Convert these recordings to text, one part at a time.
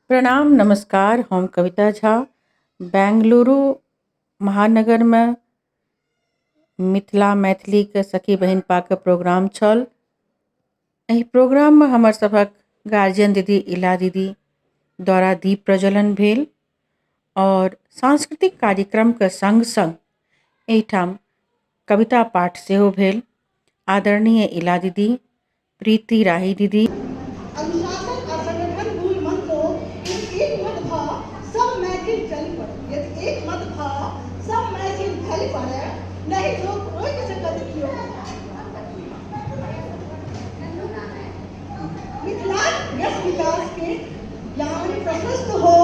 प्रणाम नमस्कार। हम कविता झा बेंगलुरु महानगर में मिथिला मैथिली के सखी बहन पाक प्रोग्राम छल। एहि प्रोग्राम में हमर सभक गार्जियन दीदी इला दीदी द्वारा दीप प्रज्वलन भेल और सांस्कृतिक कार्यक्रम के संग संग एहिठाम कविता पाठ सेहो भेल। आदरणीय इला दीदी, प्रीति राही दीदी, अनुशासन और संगठन मूल मंत्र हो, एक मत भाव सब मैथिल चल पड़े। यदि एक मत भाव सब मैथिल चल पड़े, नहीं तो रोक सकत कियो। मिथिला यश विकास के ज्ञान प्रशस्त हो,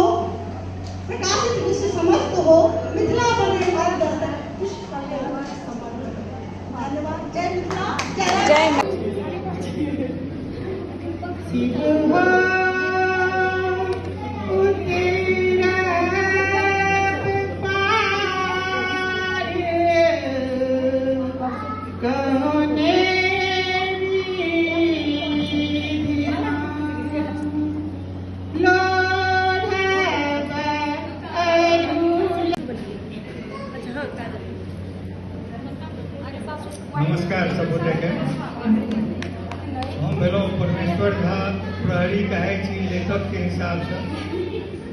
प्रकाशित विश्व समस्त हो, मिथिला बने मार्गदर्शक विश्व कल्याण संपन्न। धन्यवाद। जय मिथिला, जय नमस्कार सबोटे के। हम भेलो परमेश्वर झा प्रहरी कहै छी लेखक के हिसाब से।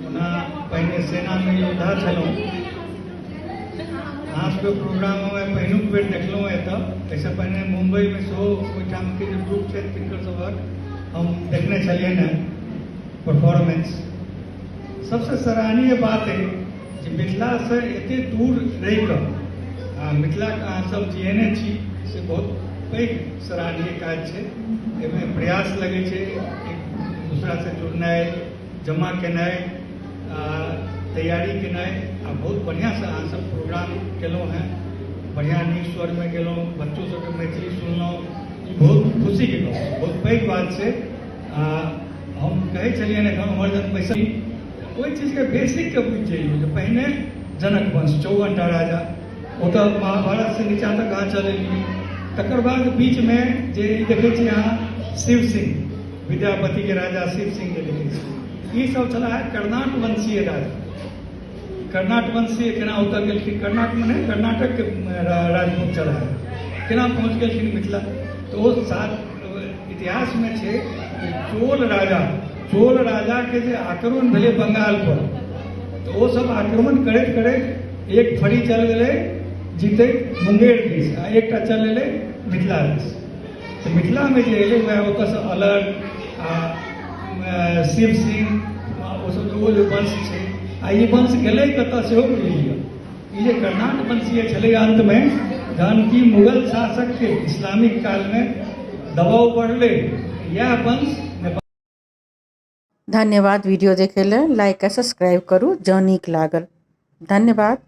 ओना पहिने सेना में योद्धा छलहुँ। अहाँ सबके प्रोग्राम में पहिनुक बेर देखलहुँ एतऽ। एहिसँ पहिने मुंबई में सेहो ओहिठाम के जे ग्रुप छथि तिनकर सभक हम देखने छलियनि हैं परफॉर्मेंस। सबसे सराहनीय बात है जे मिथिला से एते दूर रहि कऽ मिथिला के अहाँ सब जीने छी से बहुत पैघ सराहनीय काज छै। एहिमे प्रयास लगै छै एक दूसरा से जुड़नाइ, जमा केनाइ, तैयारी केनाइ आ बहुत बढ़िया से अहाँ सब प्रोग्राम केलहुँ हैं। बढ़िया नीक स्वर में गेलहुँ, बच्चों सबके मैथिली सुनलहुँ, ई बहुत खुशी के गप, बहुत पैघ बात छै। हम कहै छलियनि एखन उमर जन बैसल ओहि चीज के बेसिक के बुझि जइयौ जे पहिने जनक वंश 54 टा राजा, ओतऽ महाभारत से नीचा तक अहाँ चलेलियै। तकर बाद बीच में जे देखै छी अहाँ शिव सिंह, विद्यापति के राजा शिव सिंह के देखै छी, ई सब छला है कर्नाट वंशीय राजा। कर्नाट वंशीय केना ओतऽ गेलखिन, कर्नाट में नहीं कर्नाटक के राजपूत छला है, केना पहुँच गेलखिन मिथिला। तो ओ साथ इतिहास में छै चोल राजा के जे आक्रमण भेलै बंगाल पर, तो वो सब आक्रमण करैत करैत एक फड़ी चल गेलै जीते मुंगेर दिस आ एकटा चल एलै मिथिला दिस। तो मिथिला में जे एलै वह ओतऽ से अलग शिव सिंह ओ सब ओ जे वंश छै आ ई वंश गेलै कतऽ सेहो बुझलियै। ई जे कर्नाट वंशीय छलै अंत में जहन कि मुगल शासक के इस्लामिक काल में दबाव बढ़लै, यह वंश। धन्यवाद। वीडियो देखे ले लाइक आ सब्सक्राइब करू जँ नीक लागल। धन्यवाद।